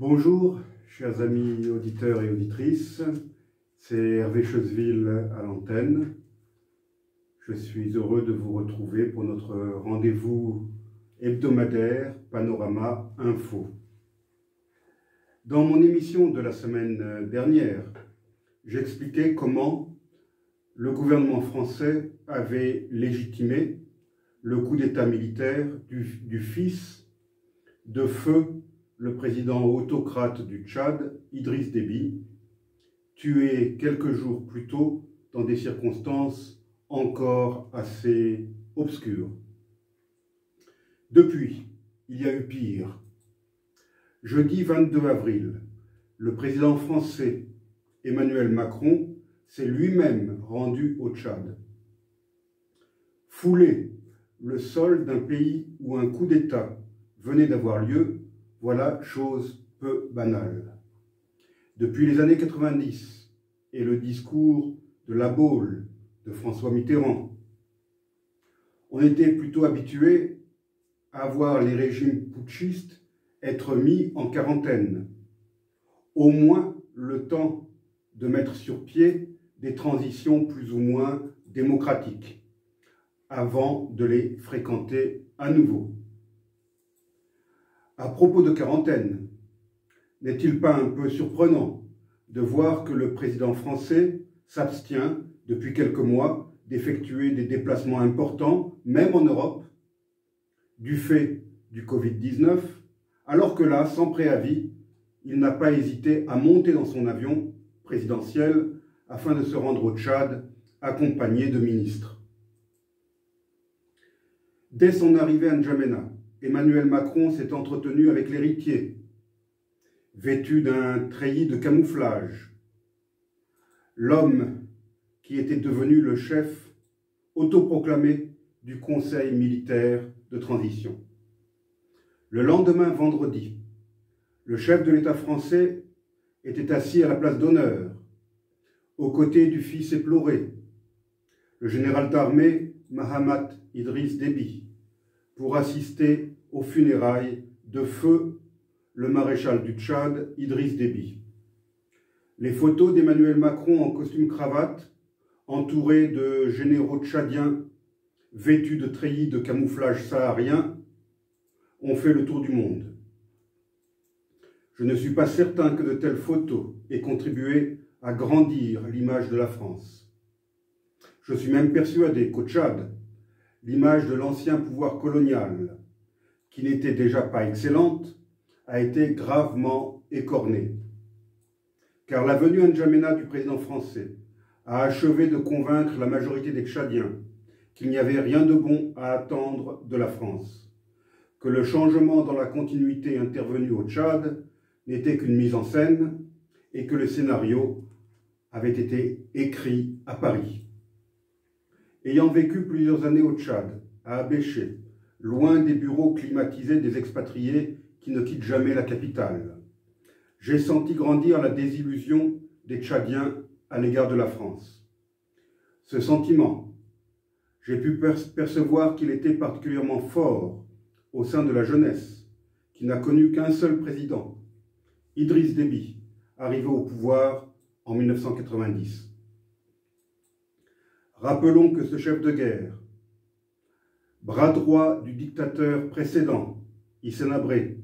Bonjour, chers amis auditeurs et auditrices, c'est Hervé Choseville à l'antenne. Je suis heureux de vous retrouver pour notre rendez-vous hebdomadaire Panorama Info. Dans mon émission de la semaine dernière, j'expliquais comment le gouvernement français avait légitimé le coup d'État militaire du fils de feu le président autocrate du Tchad, Idriss Déby, tué quelques jours plus tôt dans des circonstances encore assez obscures. Depuis, il y a eu pire. Jeudi 22 avril, le président français Emmanuel Macron s'est lui-même rendu au Tchad. Fouler le sol d'un pays où un coup d'État venait d'avoir lieu, voilà chose peu banale. Depuis les années 90 et le discours de La Baule de François Mitterrand, on était plutôt habitué à voir les régimes putschistes être mis en quarantaine, au moins le temps de mettre sur pied des transitions plus ou moins démocratiques, avant de les fréquenter à nouveau. À propos de quarantaine, n'est-il pas un peu surprenant de voir que le président français s'abstient depuis quelques mois d'effectuer des déplacements importants, même en Europe, du fait du Covid-19, alors que là, sans préavis, il n'a pas hésité à monter dans son avion présidentiel afin de se rendre au Tchad accompagné de ministres. Dès son arrivée à N'Djamena, Emmanuel Macron s'est entretenu avec l'héritier, vêtu d'un treillis de camouflage, l'homme qui était devenu le chef autoproclamé du Conseil militaire de transition. Le lendemain, vendredi, le chef de l'État français était assis à la place d'honneur, aux côtés du fils éploré, le général d'armée Mahamat Idriss Déby, pour assister aux funérailles de feu le maréchal du Tchad, Idriss Déby. Les photos d'Emmanuel Macron en costume cravate, entouré de généraux tchadiens vêtus de treillis de camouflage saharien, ont fait le tour du monde. Je ne suis pas certain que de telles photos aient contribué à grandir l'image de la France. Je suis même persuadé qu'au Tchad, l'image de l'ancien pouvoir colonial, qui n'était déjà pas excellente, a été gravement écornée. Car la venue à N'Djamena du président français a achevé de convaincre la majorité des Tchadiens qu'il n'y avait rien de bon à attendre de la France, que le changement dans la continuité intervenu au Tchad n'était qu'une mise en scène et que le scénario avait été écrit à Paris. Ayant vécu plusieurs années au Tchad, à Abéché, loin des bureaux climatisés des expatriés qui ne quittent jamais la capitale, j'ai senti grandir la désillusion des Tchadiens à l'égard de la France. Ce sentiment, j'ai pu percevoir qu'il était particulièrement fort au sein de la jeunesse, qui n'a connu qu'un seul président, Idriss Déby, arrivé au pouvoir en 1990. Rappelons que ce chef de guerre, bras droit du dictateur précédent, Hissène Habré,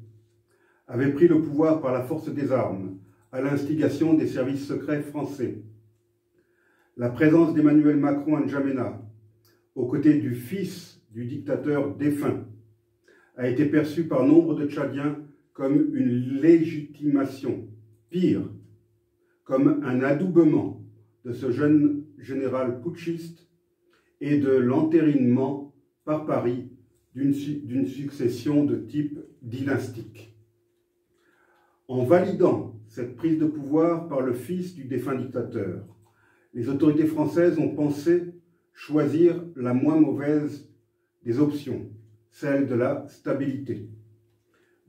avait pris le pouvoir par la force des armes, à l'instigation des services secrets français. La présence d'Emmanuel Macron à N'Djamena, aux côtés du fils du dictateur défunt, a été perçue par nombre de Tchadiens comme une légitimation, pire, comme un adoubement de ce jeune général putschiste et de l'entérinement par Paris d'une succession de type dynastique. En validant cette prise de pouvoir par le fils du défunt dictateur, les autorités françaises ont pensé choisir la moins mauvaise des options, celle de la stabilité.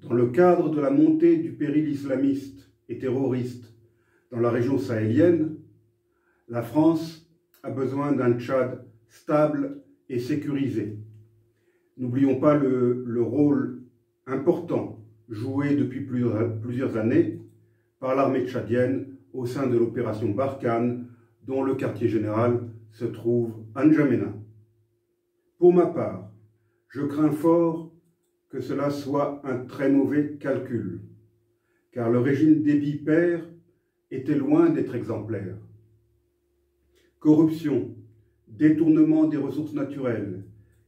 Dans le cadre de la montée du péril islamiste et terroriste dans la région sahélienne, la France a besoin d'un Tchad stable et sécurisé. N'oublions pas le rôle important joué depuis plusieurs années par l'armée tchadienne au sein de l'opération Barkhane, dont le quartier général se trouve à N'Djamena. Pour ma part, je crains fort que cela soit un très mauvais calcul, car le régime Déby père était loin d'être exemplaire. Corruption, détournement des ressources naturelles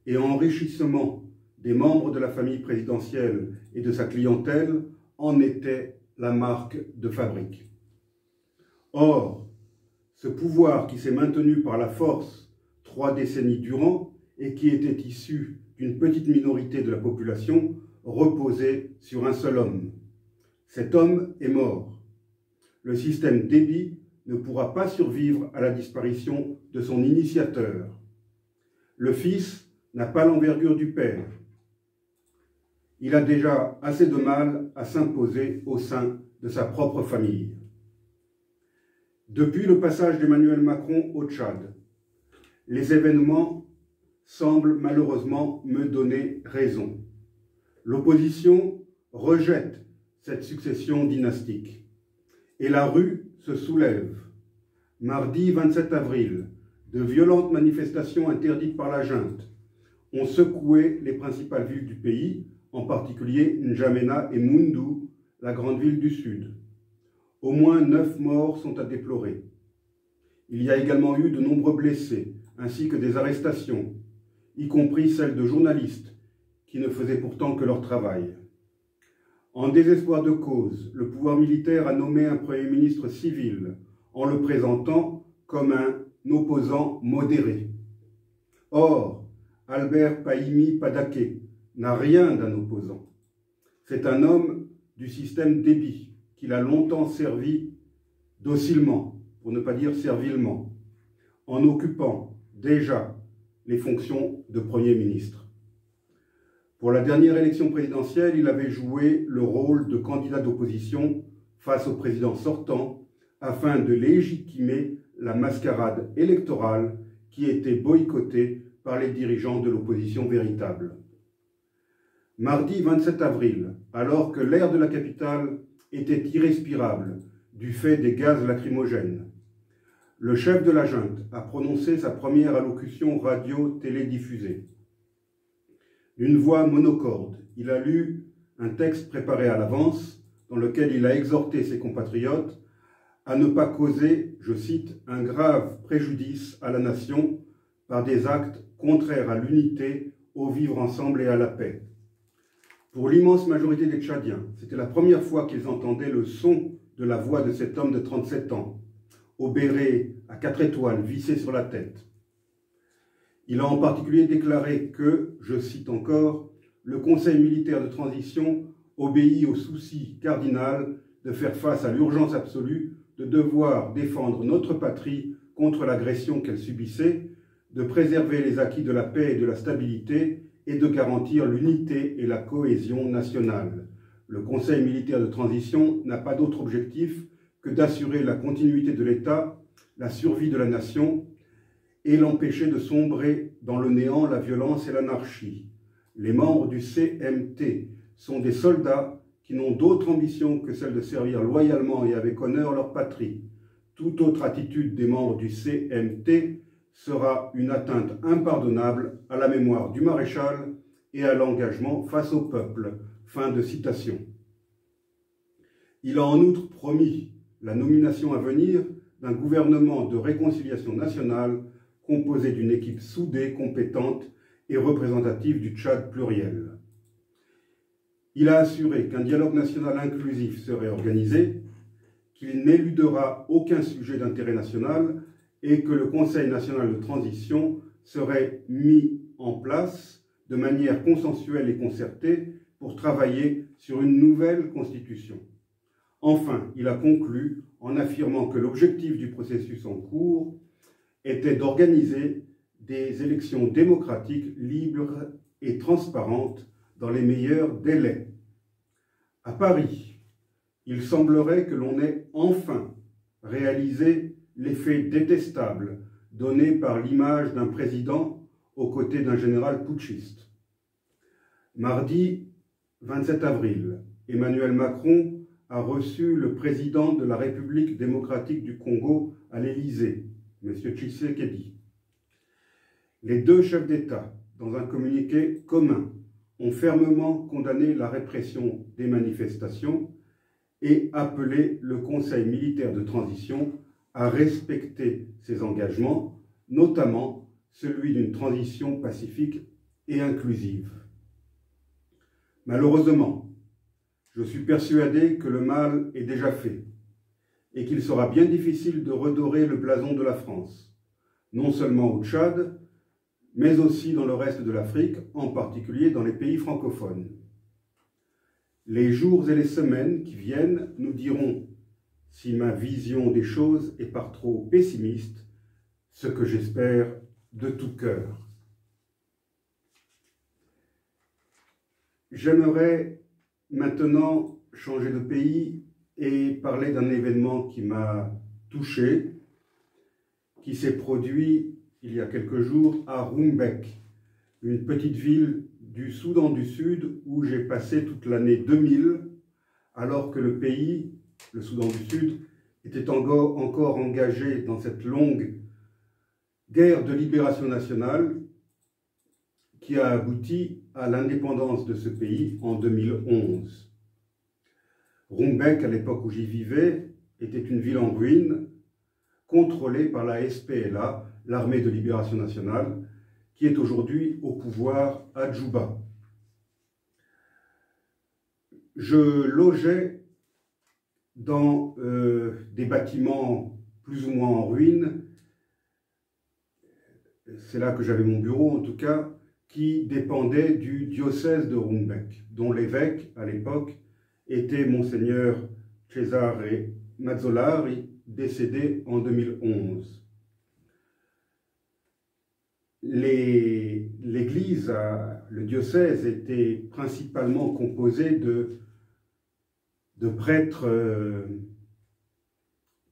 et enrichissement des membres de la famille présidentielle et de sa clientèle en étaient la marque de fabrique. Or, ce pouvoir qui s'est maintenu par la force 3 décennies durant et qui était issu d'une petite minorité de la population reposait sur un seul homme. Cet homme est mort. Le système Déby ne pourra pas survivre à la disparition de son initiateur. Le fils n'a pas l'envergure du père. Il a déjà assez de mal à s'imposer au sein de sa propre famille. Depuis le passage d'Emmanuel Macron au Tchad, les événements semblent malheureusement me donner raison. L'opposition rejette cette succession dynastique et la rue se soulève. Mardi 27 avril, de violentes manifestations interdites par la junte ont secoué les principales villes du pays, en particulier N'Djamena et Moundou, la grande ville du sud. Au moins 9 morts sont à déplorer. Il y a également eu de nombreux blessés, ainsi que des arrestations, y compris celles de journalistes, qui ne faisaient pourtant que leur travail. En désespoir de cause, le pouvoir militaire a nommé un Premier ministre civil, en le présentant comme un opposant modéré. Or, Albert Pahimi Padaké n'a rien d'un opposant. C'est un homme du système Déby, qu'il a longtemps servi docilement, pour ne pas dire servilement, en occupant déjà les fonctions de Premier ministre. Pour la dernière élection présidentielle, il avait joué le rôle de candidat d'opposition face au président sortant afin de légitimer la mascarade électorale qui était boycottée par les dirigeants de l'opposition véritable. Mardi 27 avril, alors que l'air de la capitale était irrespirable du fait des gaz lacrymogènes, le chef de la junte a prononcé sa première allocution radio-télédiffusée. D'une voix monocorde, il a lu un texte préparé à l'avance dans lequel il a exhorté ses compatriotes à ne pas causer, je cite, un grave préjudice à la nation par des actes contraires à l'unité, au vivre ensemble et à la paix. Pour l'immense majorité des Tchadiens, c'était la première fois qu'ils entendaient le son de la voix de cet homme de 37 ans, au béret à 4 étoiles vissé sur la tête. Il a en particulier déclaré que, je cite encore, le Conseil militaire de transition obéit au souci cardinal de faire face à l'urgence absolue de devoir défendre notre patrie contre l'agression qu'elle subissait, de préserver les acquis de la paix et de la stabilité et de garantir l'unité et la cohésion nationale. Le Conseil militaire de transition n'a pas d'autre objectif que d'assurer la continuité de l'État, la survie de la nation et l'empêcher de sombrer dans le néant, la violence et l'anarchie. Les membres du CMT sont des soldats qui n'ont d'autre ambition que celle de servir loyalement et avec honneur leur patrie. Toute autre attitude des membres du CMT sera une atteinte impardonnable à la mémoire du maréchal et à l'engagement face au peuple. Fin de citation. Il a en outre promis la nomination à venir d'un gouvernement de réconciliation nationale composé d'une équipe soudée, compétente et représentative du Tchad pluriel. Il a assuré qu'un dialogue national inclusif serait organisé, qu'il n'éludera aucun sujet d'intérêt national et que le Conseil national de transition serait mis en place de manière consensuelle et concertée pour travailler sur une nouvelle constitution. Enfin, il a conclu en affirmant que l'objectif du processus en cours était d'organiser des élections démocratiques, libres et transparentes dans les meilleurs délais. À Paris, il semblerait que l'on ait enfin réalisé l'effet détestable donné par l'image d'un président aux côtés d'un général putschiste. Mardi 27 avril, Emmanuel Macron a reçu le président de la République démocratique du Congo à l'Élysée, M. Tshisekedi. Les deux chefs d'État, dans un communiqué commun, ont fermement condamné la répression des manifestations et appelé le Conseil militaire de transition à respecter ses engagements, notamment celui d'une transition pacifique et inclusive. Malheureusement, je suis persuadé que le mal est déjà fait et qu'il sera bien difficile de redorer le blason de la France, non seulement au Tchad, mais aussi dans le reste de l'Afrique, en particulier dans les pays francophones. Les jours et les semaines qui viennent nous diront si ma vision des choses est par trop pessimiste, ce que j'espère de tout cœur. J'aimerais maintenant changer de pays et parler d'un événement qui m'a touché, qui s'est produit il y a quelques jours à Rumbek, une petite ville du Soudan du Sud où j'ai passé toute l'année 2000, alors que le pays, le Soudan du Sud, était encore engagé dans cette longue guerre de libération nationale qui a abouti à l'indépendance de ce pays en 2011. Rumbek, à l'époque où j'y vivais, était une ville en ruine, contrôlée par la SPLA, l'armée de libération nationale, qui est aujourd'hui au pouvoir à Djouba. Je logeais dans des bâtiments plus ou moins en ruine, c'est là que j'avais mon bureau en tout cas, qui dépendait du diocèse de Rumbek, dont l'évêque à l'époque était Monseigneur Cesare Mazzolari, décédé en 2011. L'église, le diocèse, était principalement composé de prêtres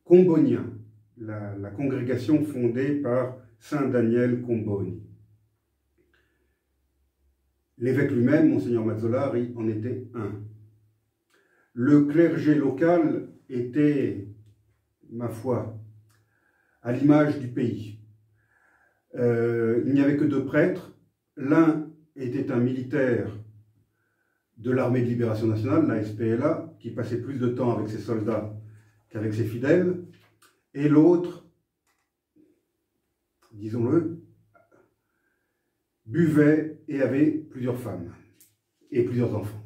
comboniens, la congrégation fondée par Saint Daniel Comboni. L'évêque lui-même, Monseigneur Mazzolari, en était un. Le clergé local était, ma foi, à l'image du pays. Il n'y avait que deux prêtres. L'un était un militaire de l'armée de libération nationale, la SPLA, qui passait plus de temps avec ses soldats qu'avec ses fidèles, et l'autre, disons-le, buvait et avait plusieurs femmes et plusieurs enfants.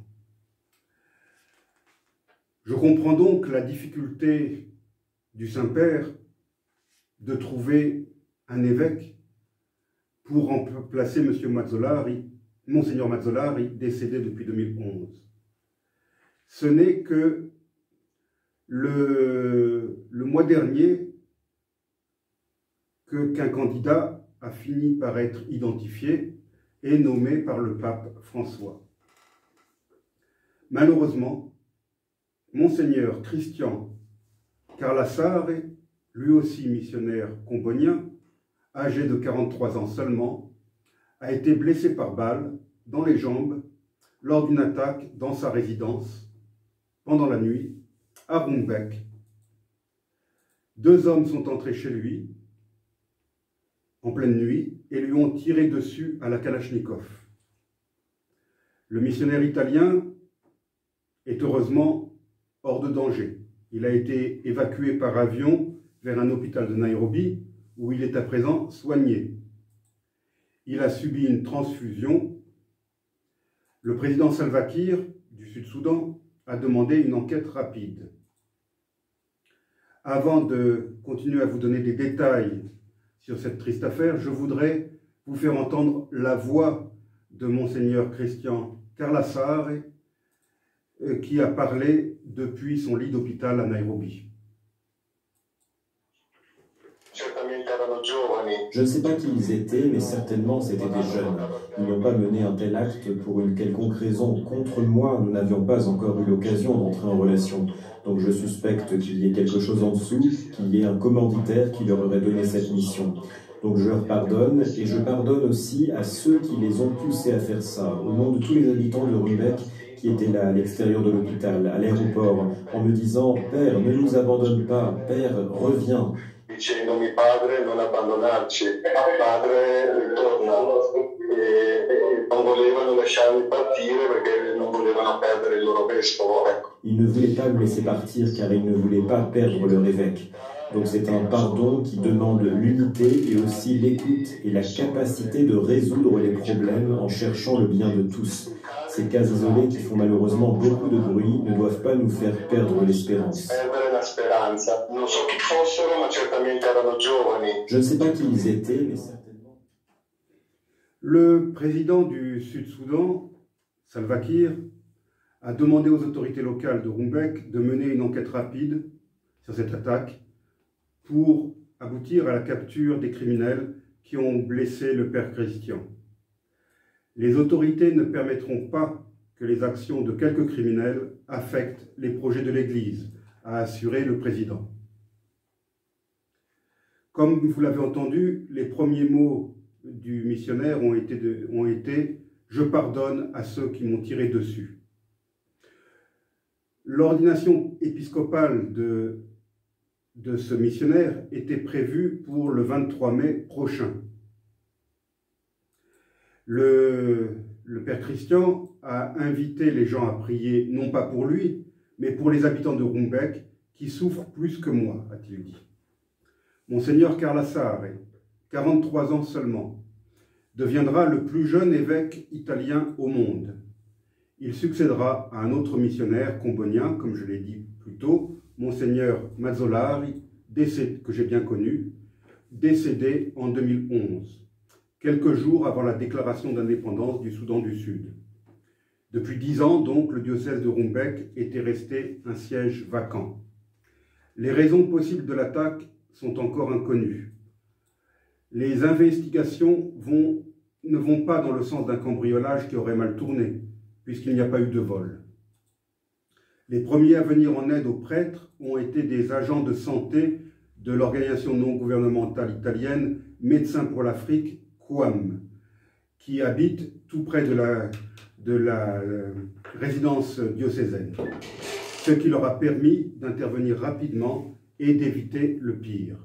Je comprends donc la difficulté du Saint-Père de trouver un évêque pour remplacer M. Mazzolari, Monseigneur Mazzolari, décédé depuis 2011. Ce n'est que le mois dernier qu'un candidat a fini par être identifié et nommé par le pape François. Malheureusement, Monseigneur Christian Carlassare, lui aussi missionnaire combonien, âgé de 43 ans seulement, a été blessé par balle dans les jambes lors d'une attaque dans sa résidence pendant la nuit à Rumbek. Deux hommes sont entrés chez lui en pleine nuit et lui ont tiré dessus à la Kalachnikov. Le missionnaire italien est heureusement hors de danger. Il a été évacué par avion vers un hôpital de Nairobi où il est à présent soigné. Il a subi une transfusion. Le président Salva Kiir du Sud-Soudan a demandé une enquête rapide. Avant de continuer à vous donner des détails sur cette triste affaire, je voudrais vous faire entendre la voix de Monseigneur Christian Carlassare qui a parlé depuis son lit d'hôpital à Nairobi. Je ne sais pas qui ils étaient, mais certainement c'étaient des jeunes. Ils n'ont pas mené un tel acte pour une quelconque raison. Contre moi, nous n'avions pas encore eu l'occasion d'entrer en relation. Donc je suspecte qu'il y ait quelque chose en dessous, qu'il y ait un commanditaire qui leur aurait donné cette mission. Donc je leur pardonne, et je pardonne aussi à ceux qui les ont poussés à faire ça, au nom de tous les habitants de Rumbek qui était là, à l'extérieur de l'hôpital, à l'aéroport, en me disant « Père, ne nous abandonne pas, Père, reviens ». Dicendomi padre non abbandonarci, padre ritorna e non volevano lasciarmi partire perché non volevano perdere il loro vescovo. Ils ne voulaient pas me laisser partir car ils ne voulaient pas perdre leur évêque. Donc c'est un pardon qui demande l'unité et aussi l'écoute et la capacité de résoudre les problèmes en cherchant le bien de tous. Ces cas isolés qui font malheureusement beaucoup de bruit ne doivent pas nous faire perdre l'espérance. Je ne sais pas qui ils étaient, mais certainement. Le président du Sud-Soudan, Salva Kiir, a demandé aux autorités locales de Rumbek de mener une enquête rapide sur cette attaque pour aboutir à la capture des criminels qui ont blessé le père Christian. Les autorités ne permettront pas que les actions de quelques criminels affectent les projets de l'Église, a assuré le président. Comme vous l'avez entendu, les premiers mots du missionnaire ont été « Je pardonne à ceux qui m'ont tiré dessus ». L'ordination épiscopale de ce missionnaire était prévue pour le 23 mai prochain. Le père Christian a invité les gens à prier, non pas pour lui, mais pour les habitants de Rumbek, qui souffrent plus que moi, a-t-il dit. Monseigneur Carlassare, 43 ans seulement, deviendra le plus jeune évêque italien au monde. Il succédera à un autre missionnaire combonien, comme je l'ai dit plus tôt, Monseigneur Mazzolari, que j'ai bien connu, décédé en 2011, quelques jours avant la déclaration d'indépendance du Soudan du Sud. Depuis 10 ans, donc, le diocèse de Rumbek était resté un siège vacant. Les raisons possibles de l'attaque sont encore inconnues. Les investigations ne vont pas dans le sens d'un cambriolage qui aurait mal tourné, puisqu'il n'y a pas eu de vol. Les premiers à venir en aide aux prêtres ont été des agents de santé de l'organisation non gouvernementale italienne Médecins pour l'Afrique, QAM, qui habite tout près de la résidence diocésaine, ce qui leur a permis d'intervenir rapidement et d'éviter le pire.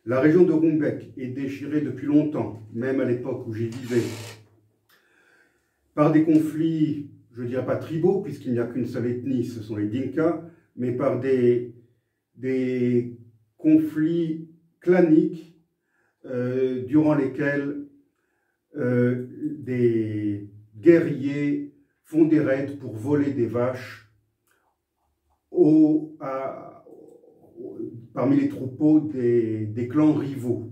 La région de Rumbek est déchirée depuis longtemps, même à l'époque où j'y vivais, par des conflits, je ne dirais pas tribaux, puisqu'il n'y a qu'une seule ethnie, ce sont les Dinka, mais par des conflits claniques durant lesquels des guerriers font des raids pour voler des vaches parmi les troupeaux des clans rivaux.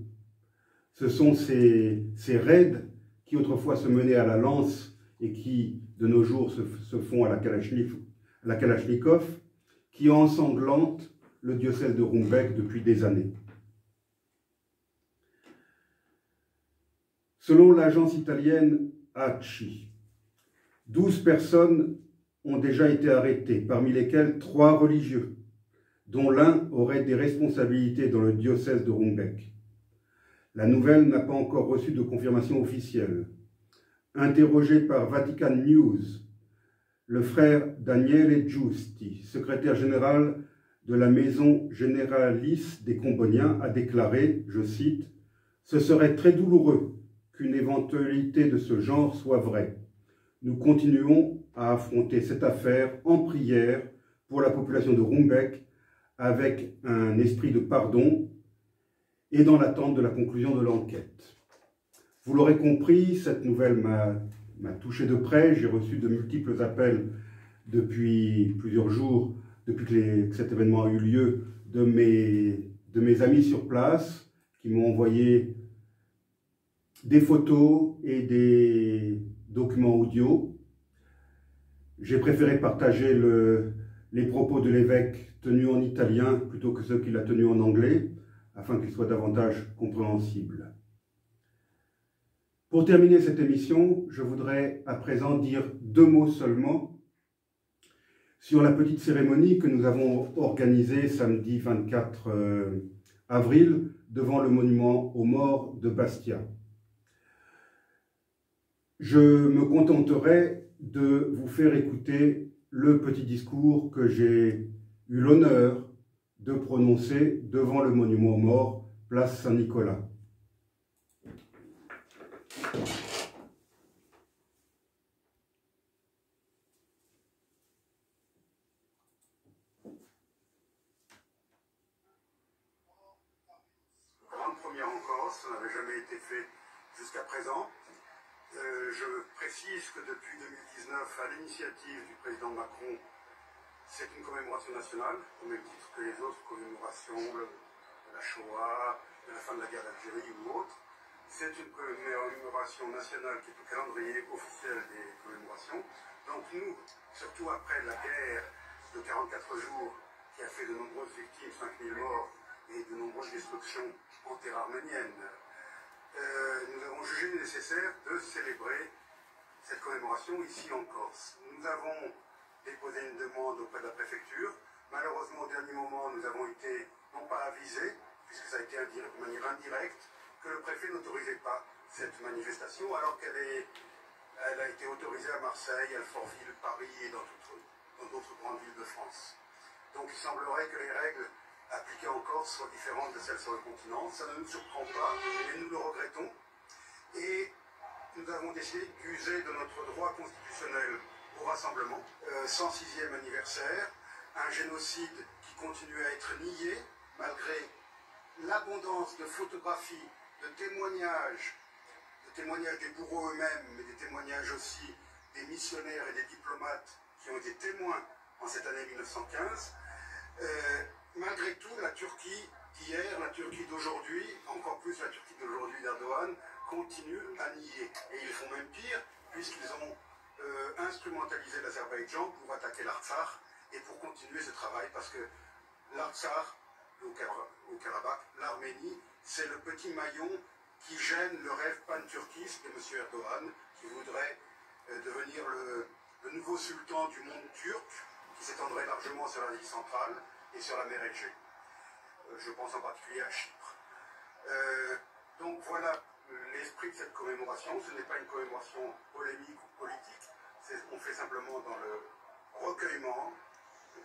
Ce sont ces raids qui autrefois se menaient à la lance et qui, de nos jours, se font à la Kalachnikov, qui ensanglantent le diocèse de Rumbek depuis des années. Selon l'agence italienne ACI, 12 personnes ont déjà été arrêtées, parmi lesquelles 3 religieux, dont l'un aurait des responsabilités dans le diocèse de Rumbek. La nouvelle n'a pas encore reçu de confirmation officielle. Interrogé par Vatican News, le frère Daniele Giusti, secrétaire général de la Maison Généralice des Comboniens, a déclaré, je cite, « Ce serait très douloureux qu'une éventualité de ce genre soit vraie. Nous continuons à affronter cette affaire en prière pour la population de Rumbek avec un esprit de pardon et dans l'attente de la conclusion de l'enquête. » Vous l'aurez compris, cette nouvelle m'a touché de près. J'ai reçu de multiples appels depuis plusieurs jours, depuis que cet événement a eu lieu, de mes amis sur place qui m'ont envoyé des photos et des documents audio. J'ai préféré partager les propos de l'évêque tenus en italien plutôt que ceux qu'il a tenus en anglais, afin qu'ils soient davantage compréhensibles. Pour terminer cette émission, je voudrais à présent dire 2 mots seulement sur la petite cérémonie que nous avons organisée samedi 24 avril devant le monument aux morts de Bastia. Je me contenterai de vous faire écouter le petit discours que j'ai eu l'honneur de prononcer devant le monument aux morts, place Saint-Nicolas. Grande première en Corse, ça n'avait jamais été fait jusqu'à présent. Je précise que depuis 2019, à l'initiative du président Macron, c'est une commémoration nationale, au même titre que les autres commémorations de la Shoah, de la fin de la guerre d'Algérie ou autres. C'est une commémoration nationale qui est au calendrier officiel des commémorations. Donc nous, surtout après la guerre de 44 jours, qui a fait de nombreuses victimes, 5000 morts, et de nombreuses destructions en terre arménienne, nous avons jugé nécessaire de célébrer cette commémoration ici en Corse. Nous avons déposé une demande auprès de la préfecture. Malheureusement, au dernier moment, nous avons été, non pas avisés, puisque ça a été de manière indirecte, que le préfet n'autorisait pas cette manifestation, alors qu'elle a été autorisée à Marseille, à Alfortville, Paris et dans d'autres grandes villes de France. Donc il semblerait que les règles appliquées en Corse soient différentes de celles sur le continent. Ça ne nous surprend pas, mais nous le regrettons. Et nous avons décidé d'user de notre droit constitutionnel au rassemblement. 106e anniversaire, un génocide qui continue à être nié, malgré l'abondance de photographies, de témoignages des bourreaux eux-mêmes, mais des témoignages aussi des missionnaires et des diplomates qui ont été témoins en cette année 1915. Malgré tout, la Turquie d'hier, la Turquie d'aujourd'hui, encore plus la Turquie d'aujourd'hui d'Erdogan, continue à nier. Et ils font même pire, puisqu'ils ont instrumentalisé l'Azerbaïdjan pour attaquer l'Artsakh et pour continuer ce travail, parce que l'Artsakh, au Karabakh, l'Arménie, c'est le petit maillon qui gêne le rêve pan-turquiste de M. Erdogan, qui voudrait devenir le nouveau sultan du monde turc, qui s'étendrait largement sur l'Asie centrale et sur la mer Égée. Je pense en particulier à Chypre. Donc voilà l'esprit de cette commémoration. Ce n'est pas une commémoration polémique ou politique. On fait simplement dans le recueillement,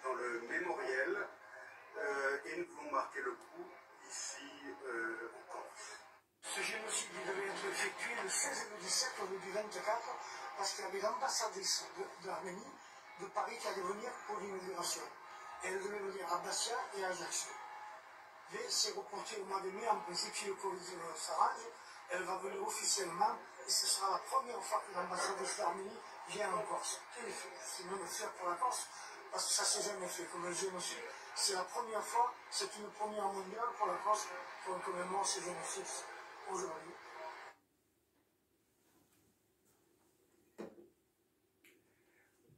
dans le mémoriel, et nous voulons marquer le coup ici en Corse. Ce génocide devait être effectué le 16 et le 17 au lieu du 24, parce qu'il y avait l'ambassadrice d'Arménie de Paris qui allait venir pour l'inauguration. Elle devait venir à Bastia et à Ajaccio. Mais c'est reporté au mois de mai, en principe, si le Covid s'arrange, elle va venir officiellement, et ce sera la première fois que l'ambassadrice d'Arménie vient en Corse. C'est même fier pour la Corse, parce que ça ne s'est jamais fait comme un génocide. C'est la première fois, c'est une première mondiale pour la Corse, pour commémorer ce génocide aujourd'hui.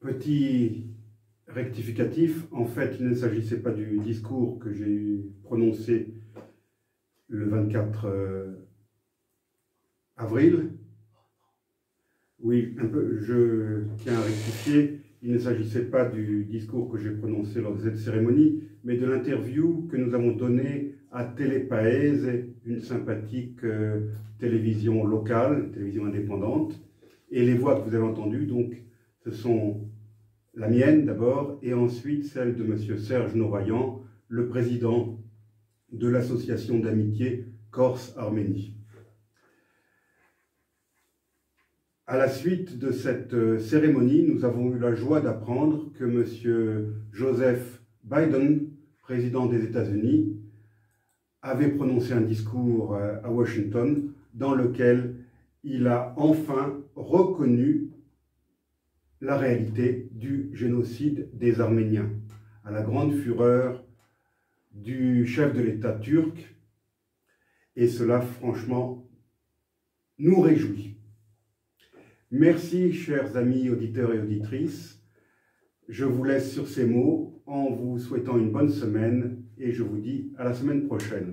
Petit rectificatif, en fait, il ne s'agissait pas du discours que j'ai prononcé le 24 avril. Oui, je tiens à rectifier, il ne s'agissait pas du discours que j'ai prononcé lors de cette cérémonie, mais de l'interview que nous avons donnée à Télépaèse, une sympathique télévision locale, télévision indépendante. Et les voix que vous avez entendues, donc, ce sont la mienne d'abord, et ensuite celle de M. Serge Norayan, le président de l'association d'amitié Corse-Arménie. À la suite de cette cérémonie, nous avons eu la joie d'apprendre que M. Joseph Biden, président des États-Unis, avait prononcé un discours à Washington dans lequel il a enfin reconnu la réalité du génocide des Arméniens, à la grande fureur du chef de l'État turc, et cela, franchement, nous réjouit. Merci, chers amis auditeurs et auditrices. Je vous laisse sur ces mots en vous souhaitant une bonne semaine et je vous dis à la semaine prochaine.